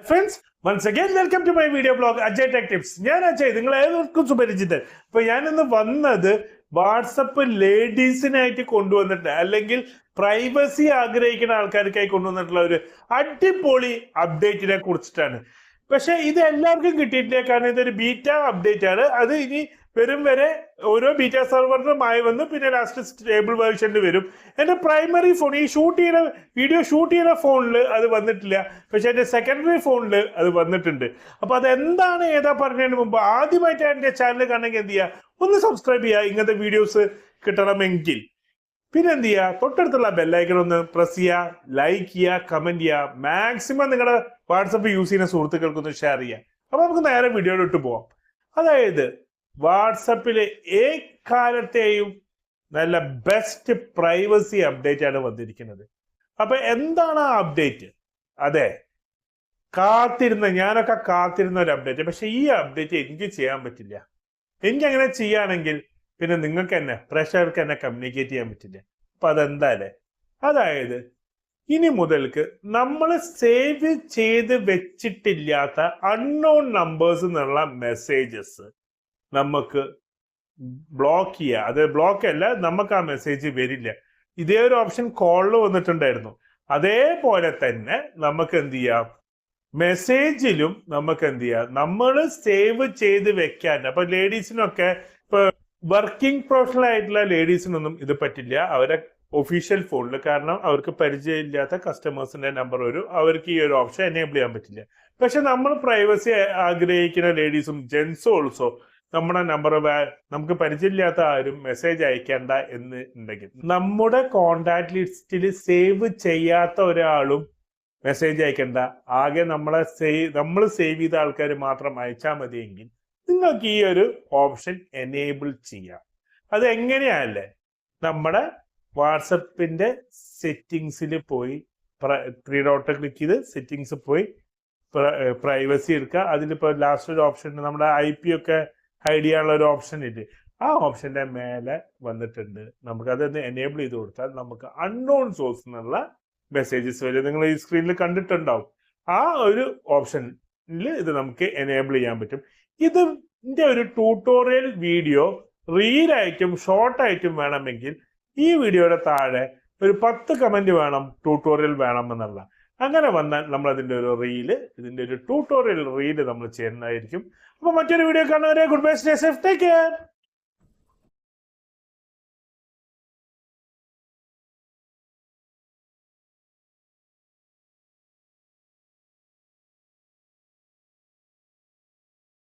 Friends once again welcome to my video blog Ajay tech tips. ഞാൻ അജയ്, നിങ്ങൾ ഏവർക്കും സുപരിചിതൻ. അപ്പൊ ഞാനിന്ന് വന്നത് വാട്സപ്പ് ലേഡീസിനായിട്ട് കൊണ്ടുവന്നിട്ട് അല്ലെങ്കിൽ പ്രൈവസി ആഗ്രഹിക്കുന്ന ആൾക്കാർക്കായി കൊണ്ടുവന്നിട്ടുള്ള ഒരു അടിപൊളി അപ്ഡേറ്റിനെ കുറിച്ചിട്ടാണ്. പക്ഷെ ഇത് എല്ലാവർക്കും കിട്ടിയിട്ടില്ല, കാരണം ഇതൊരു ബീറ്റ അപ്ഡേറ്റ് ആണ്. അത് ഇനി വരും വരെ ഓരോ ബീറ്റ സെർവറിനുമായി വന്ന് പിന്നെ ലാസ്റ്റ് സ്റ്റേബിൾ വേർഷനിൽ വരും. എൻ്റെ പ്രൈമറി ഫോൺ, ഈ വീഡിയോ ഷൂട്ട് ചെയ്യുന്ന ഫോണിൽ അത് വന്നിട്ടില്ല, പക്ഷെ എൻ്റെ സെക്കൻഡറി ഫോണിൽ അത് വന്നിട്ടുണ്ട്. അപ്പൊ അതെന്താണ് ഏതാ പറഞ്ഞതിന് മുമ്പ് ആദ്യമായിട്ട് എൻ്റെ ചാനൽ കാണണമെങ്കിൽ എന്ത് ചെയ്യുക, ഒന്ന് സബ്സ്ക്രൈബ് ചെയ്യുക ഇങ്ങനത്തെ വീഡിയോസ് കിട്ടണമെങ്കിൽ. പിന്നെ എന്ത് ചെയ്യുക, തൊട്ടടുത്തുള്ള ബെല്ലൈക്കൺ ഒന്ന് പ്രസ് ചെയ്യുക, ലൈക്ക് ചെയ്യുക, കമന്റ് ചെയ്യുക, മാക്സിമം നിങ്ങളുടെ വാട്സപ്പ് യൂസ് ചെയ്യുന്ന സുഹൃത്തുക്കൾക്കൊന്ന് ഷെയർ ചെയ്യുക. അപ്പൊ നമുക്ക് നേരെ വീഡിയോയിലോട്ട് പോവാം. അതായത് വാട്സപ്പിലെ എക്കാലത്തെയും നല്ല ബെസ്റ്റ് പ്രൈവസി അപ്ഡേറ്റ് ആണ് വന്നിരിക്കുന്നത്. അപ്പൊ എന്താണ് ആ അപ്ഡേറ്റ്? അതെ, ഞാനൊക്കെ കാത്തിരുന്ന ഒരു അപ്ഡേറ്റ്. പക്ഷെ ഈ അപ്ഡേറ്റ് എനിക്ക് ചെയ്യാൻ പറ്റില്ല. എനിക്ക് അങ്ങനെ ചെയ്യുകയാണെങ്കിൽ പിന്നെ നിങ്ങൾക്ക് തന്നെ പ്രേക്ഷകർക്ക് എന്നെ കമ്മ്യൂണിക്കേറ്റ് ചെയ്യാൻ പറ്റില്ല. അപ്പൊ അതെന്താല്ലേ, അതായത് ഇനി മുതൽക്ക് നമ്മൾ സേവ് ചെയ്ത് വെച്ചിട്ടില്ലാത്ത അൺനോൺ നമ്പേഴ്സ് എന്നുള്ള മെസ്സേജസ് നമുക്ക് ബ്ലോക്ക് ചെയ്യാം. അത് ബ്ലോക്ക് അല്ല, നമുക്ക് ആ മെസ്സേജ് വരില്ല. ഇതേ ഒരു ഓപ്ഷൻ കോളിൽ വന്നിട്ടുണ്ടായിരുന്നു. അതേപോലെ തന്നെ നമുക്ക് എന്ത് ചെയ്യാം, മെസ്സേജിലും നമുക്ക് എന്ത് ചെയ്യാം, നമ്മൾ സേവ് ചെയ്ത് വെക്കാൻ. അപ്പൊ ലേഡീസിനൊക്കെ, ഇപ്പൊ വർക്കിംഗ് പ്രൊഫഷണൽ ആയിട്ടുള്ള ലേഡീസിനൊന്നും ഇത് പറ്റില്ല അവരെ ഒഫീഷ്യൽ ഫോണിൽ, കാരണം അവർക്ക് പരിചയമില്ലാത്ത കസ്റ്റമേഴ്സിന്റെ നമ്പർ വരും, അവർക്ക് ഈ ഒരു ഓപ്ഷൻ എനേബിൾ ചെയ്യാൻ പറ്റില്ല. പക്ഷെ നമ്മൾ പ്രൈവസി ആഗ്രഹിക്കുന്ന ലേഡീസും ജെൻസും ഓൾസോ നമ്മുടെ നമ്പർ നമുക്ക് പരിചയമില്ലാത്ത ആരും മെസ്സേജ് അയക്കേണ്ട എന്ന് ഉണ്ടെങ്കിൽ, നമ്മുടെ കോണ്ടാക്ട് ലിസ്റ്റിൽ സേവ് ചെയ്യാത്ത ഒരാളും മെസ്സേജ് അയക്കേണ്ട, ആകെ നമ്മൾ സേവ് ചെയ്ത ആൾക്കാർ മാത്രം അയച്ചാൽ മതിയെങ്കിൽ നിങ്ങൾക്ക് ഈ ഒരു ഓപ്ഷൻ എനേബിൾ ചെയ്യാം. അത് എങ്ങനെയല്ലേ, നമ്മുടെ വാട്സപ്പിന്റെ സെറ്റിങ്സിൽ പോയി 3 ഡോട്ട് ക്ലിക്ക് ചെയ്ത് സെറ്റിങ്സ് പോയി പ്രൈവസി എടുക്കുക. അതിലിപ്പോ ലാസ്റ്റ് ഒരു ഓപ്ഷൻ, നമ്മുടെ IP ഒക്കെ ഹൈഡ് ചെയ്യാനുള്ള ഒരു ഓപ്ഷൻ ഇല്ലേ, ആ ഓപ്ഷന്റെ മേലെ വന്നിട്ടുണ്ട്. നമുക്കതൊന്ന് എനേബിൾ ചെയ്ത് കൊടുത്താൽ നമുക്ക് അൺനോൺ സോഴ്സ് എന്നുള്ള മെസ്സേജസ് വരും. നിങ്ങൾ ഈ സ്ക്രീനിൽ കണ്ടിട്ടുണ്ടാവും. ആ ഒരു ഓപ്ഷനിൽ ഇത് നമുക്ക് എനേബിൾ ചെയ്യാൻ പറ്റും. ഇതിന്റെ ഒരു ട്യൂട്ടോറിയൽ വീഡിയോ റീലായിട്ടും ഷോർട്ടായിട്ടും വേണമെങ്കിൽ ഈ വീഡിയോയുടെ താഴെ ഒരു 10 കമന്റ് വേണം, ട്യൂട്ടോറിയൽ വേണം എന്നുള്ള. അങ്ങനെ വന്നാൽ നമ്മൾ ഇതിന്റെ ഒരു ട്യൂട്ടോറിയൽ റീല് നമ്മൾ ചെയ്യുന്നതായിരിക്കും. അപ്പൊ മറ്റൊരു വീഡിയോ കാണുന്നവരെ good bye, stay safe, take care.